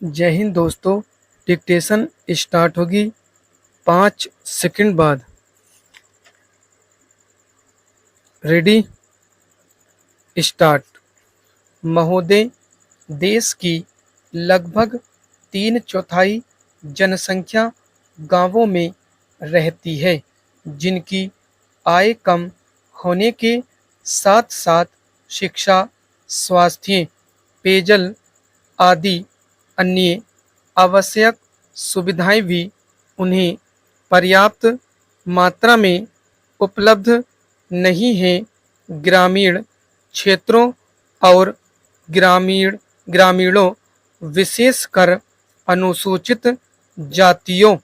जय हिंद दोस्तों। Dictation start होगी 5 सेकंड बाद। Ready, start. महोदय, देश की लगभग 3/4 जनसंख्या गांवों में रहती है, जिनकी आय कम होने के साथ साथ शिक्षा, स्वास्थ्य, पेयजल आदि अन्य आवश्यक सुविधाएं भी उन्हें पर्याप्त मात्रा में उपलब्ध नहीं हैं। ग्रामीण क्षेत्रों और ग्रामीण ग्रामीणों, विशेषकर अनुसूचित जातियों,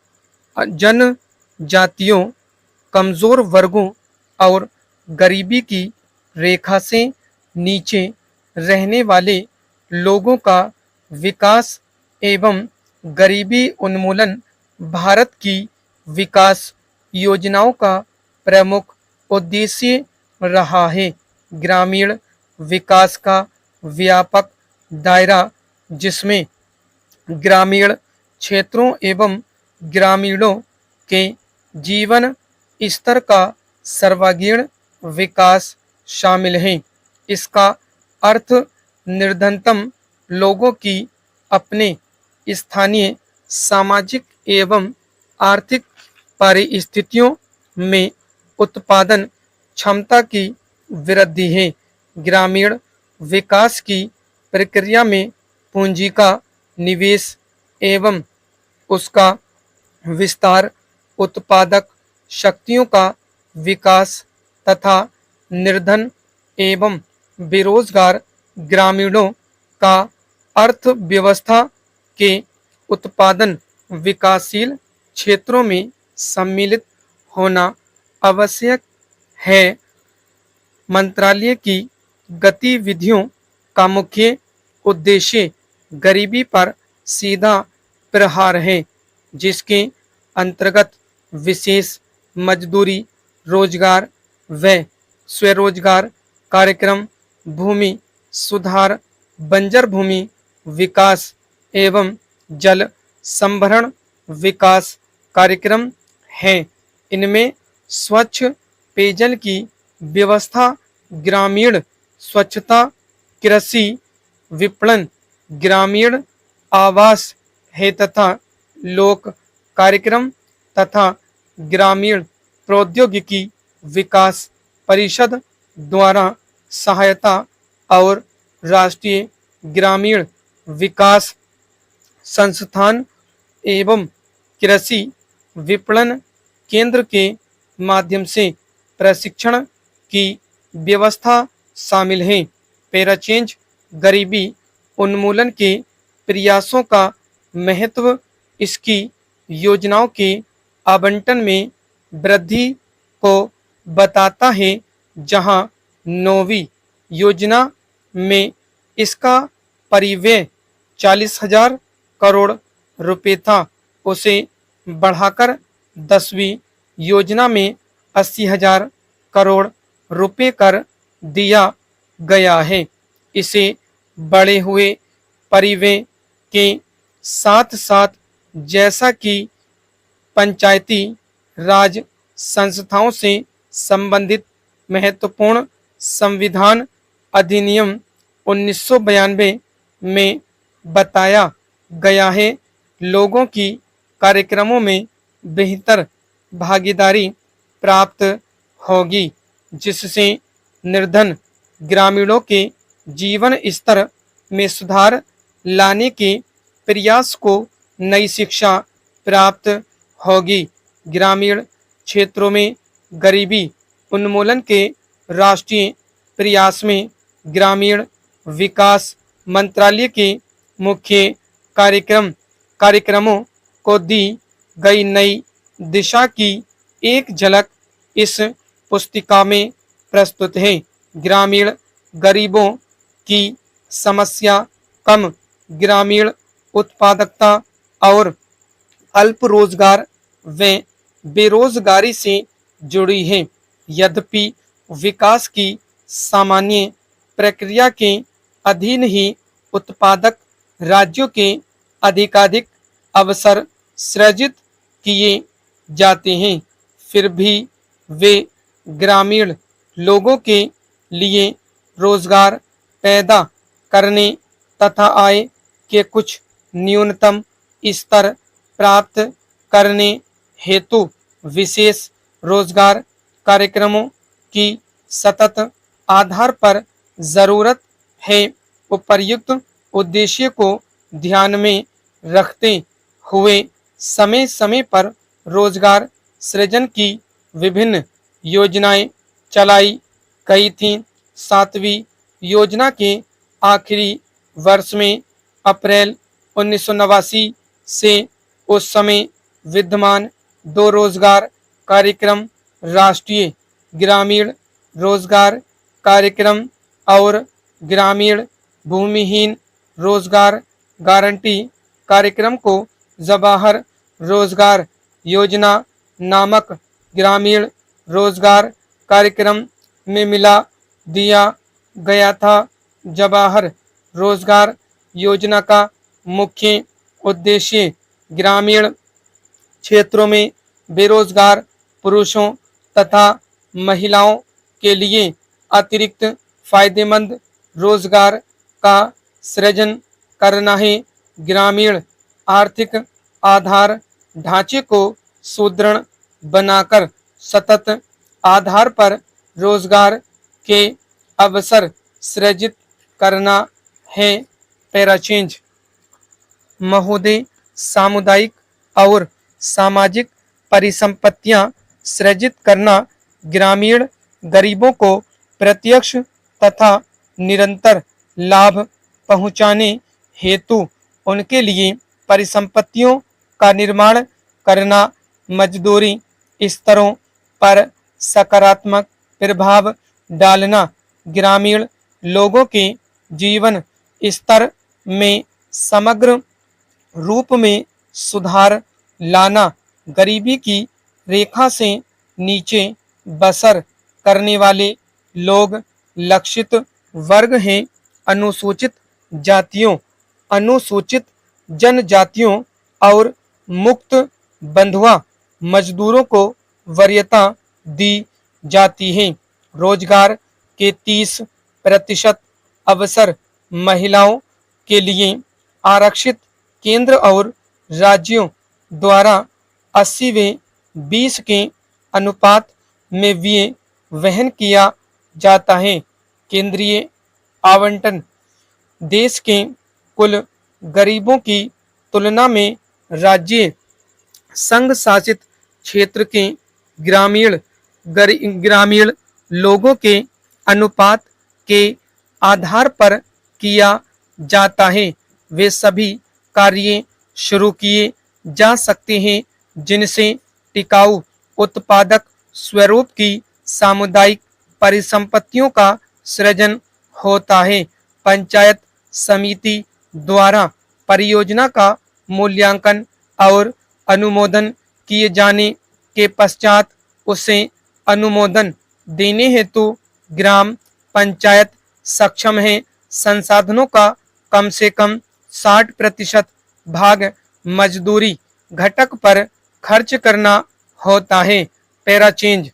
जनजातियों, कमजोर वर्गों और गरीबी की रेखा से नीचे रहने वाले लोगों का विकास एवं गरीबी उन्मूलन भारत की विकास योजनाओं का प्रमुख उद्देश्य रहा है। ग्रामीण विकास का व्यापक दायरा, जिसमें ग्रामीण क्षेत्रों एवं ग्रामीणों के जीवन स्तर का सर्वांगीण विकास शामिल है। इसका अर्थ निर्धनतम लोगों की अपने स्थानीय सामाजिक एवं आर्थिक परिस्थितियों में उत्पादन क्षमता की वृद्धि है। ग्रामीण विकास की प्रक्रिया में पूंजी का निवेश एवं उसका विस्तार, उत्पादक शक्तियों का विकास तथा निर्धन एवं बेरोजगार ग्रामीणों का अर्थव्यवस्था के उत्पादन विकासशील क्षेत्रों में सम्मिलित होना आवश्यक है। मंत्रालय की गतिविधियों का मुख्य उद्देश्य गरीबी पर सीधा प्रहार है, जिसके अंतर्गत विशेष मजदूरी, रोजगार व स्वरोजगार कार्यक्रम, भूमि सुधार, बंजर भूमि विकास एवं जल संभरण विकास कार्यक्रम हैं। इनमें स्वच्छ पेयजल की व्यवस्था, ग्रामीण स्वच्छता, कृषि विपणन, ग्रामीण आवास है तथा लोक कार्यक्रम तथा ग्रामीण प्रौद्योगिकी विकास परिषद द्वारा सहायता और राष्ट्रीय ग्रामीण विकास संस्थान एवं कृषि विपणन केंद्र के माध्यम से प्रशिक्षण की व्यवस्था शामिल है। पैराचेंज गरीबी उन्मूलन के प्रयासों का महत्व इसकी योजनाओं के आवंटन में वृद्धि को बताता है, जहां 9वीं योजना में इसका परिव्यय 40,000 करोड़ रुपए था, उसे बढ़ाकर 10वीं योजना में 80,000 करोड़ रुपए कर दिया गया है। इसे बढ़े हुए परिव्यय के साथ साथ, जैसा कि पंचायती राज संस्थाओं से संबंधित महत्वपूर्ण संविधान अधिनियम 1992 में बताया गया है, लोगों की कार्यक्रमों में बेहतर भागीदारी प्राप्त होगी, जिससे निर्धन ग्रामीणों के जीवन स्तर में सुधार लाने के प्रयास को नई शिक्षा प्राप्त होगी। ग्रामीण क्षेत्रों में गरीबी उन्मूलन के राष्ट्रीय प्रयास में ग्रामीण विकास मंत्रालय के मुख्य कार्यक्रमों को दी गई नई दिशा की एक झलक इस पुस्तिका में प्रस्तुत है। ग्रामीण गरीबों की समस्या कम ग्रामीण उत्पादकता और अल्प रोजगार व बेरोजगारी से जुड़ी है। यद्यपि विकास की सामान्य प्रक्रिया के अधीन ही उत्पादक राज्यों के अधिकाधिक अवसर सृजित किए जाते हैं, फिर भी वे ग्रामीण लोगों के लिए रोजगार पैदा करने तथा आय के कुछ न्यूनतम स्तर प्राप्त करने हेतु विशेष रोजगार कार्यक्रमों की सतत आधार पर जरूरत है। उपर्युक्त उद्देश्य को ध्यान में रखते हुए समय समय पर रोजगार सृजन की विभिन्न योजनाएं चलाई गई थीं। 7वीं योजना के आखिरी वर्ष में अप्रैल 1989 से उस समय विद्यमान 2 रोजगार कार्यक्रम, राष्ट्रीय ग्रामीण रोजगार कार्यक्रम और ग्रामीण भूमिहीन रोजगार गारंटी कार्यक्रम को जवाहर रोजगार योजना नामक ग्रामीण रोजगार कार्यक्रम में मिला दिया गया था। जवाहर रोजगार योजना का मुख्य उद्देश्य ग्रामीण क्षेत्रों में बेरोजगार पुरुषों तथा महिलाओं के लिए अतिरिक्त फायदेमंद रोजगार का सृजन करना है। ग्रामीण आर्थिक आधार ढांचे को सुदृढ़ बनाकर सतत आधार पर रोजगार के अवसर सृजित करना है। पैराचेंज महोदय, सामुदायिक और सामाजिक परिसंपत्तियां सृजित करना ग्रामीण गरीबों को प्रत्यक्ष तथा निरंतर लाभ पहुंचाने हेतु उनके लिए परिसंपत्तियों का निर्माण करना, मजदूरी स्तरों पर सकारात्मक प्रभाव डालना, ग्रामीण लोगों के जीवन स्तर में समग्र रूप में सुधार लाना, गरीबी की रेखा से नीचे बसर करने वाले लोग लक्षित वर्ग हैं। अनुसूचित जातियों, अनुसूचित जनजातियों और मुक्त बंधुआ मजदूरों को वरीयता दी जाती है। रोजगार के 30% अवसर महिलाओं के लिए आरक्षित केंद्र और राज्यों द्वारा 80/20 के अनुपात में व्यय वहन किया जाता है। केंद्रीय आवंटन देश के कुल गरीबों की तुलना में राज्य संघ शासित क्षेत्र के ग्रामीण लोगों के अनुपात के आधार पर किया जाता है। वे सभी कार्य शुरू किए जा सकते हैं जिनसे टिकाऊ उत्पादक स्वरूप की सामुदायिक परिसंपत्तियों का सृजन होता है। पंचायत समिति द्वारा परियोजना का मूल्यांकन और अनुमोदन किए जाने के पश्चात उसे अनुमोदन देने हेतु ग्राम पंचायत सक्षम है। संसाधनों का कम से कम 60% भाग मजदूरी घटक पर खर्च करना होता है। पैराचेंज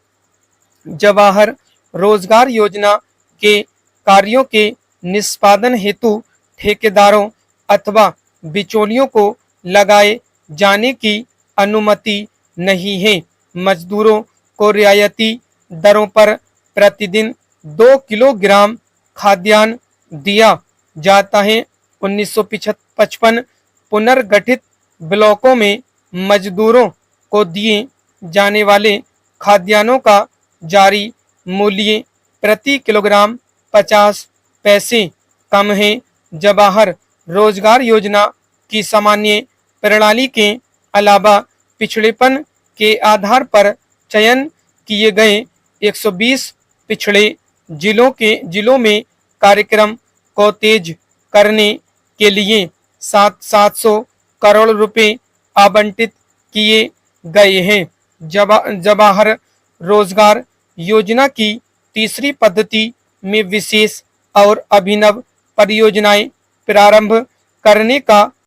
जवाहर रोजगार योजना के कार्यों के निष्पादन हेतु ठेकेदारों अथवा बिचौलियों को लगाए जाने की अनुमति नहीं है। मजदूरों को रियायती दरों पर प्रतिदिन 2 किलोग्राम खाद्यान्न दिया जाता है। 1955 पुनर्गठित ब्लॉकों में मजदूरों को दिए जाने वाले खाद्यान्नों का जारी मूल्य प्रति किलोग्राम 50 पैसे कम है। जवाहर रोजगार योजना की सामान्य प्रणाली के अलावा पिछड़ेपन के आधार पर चयन किए गए 120 पिछड़े जिलों में कार्यक्रम को तेज करने के लिए 700 करोड़ रुपए आवंटित किए गए हैं। जवाहर रोजगार योजना की तीसरी पद्धति में विशेष और अभिनव परियोजनाएं प्रारंभ करने का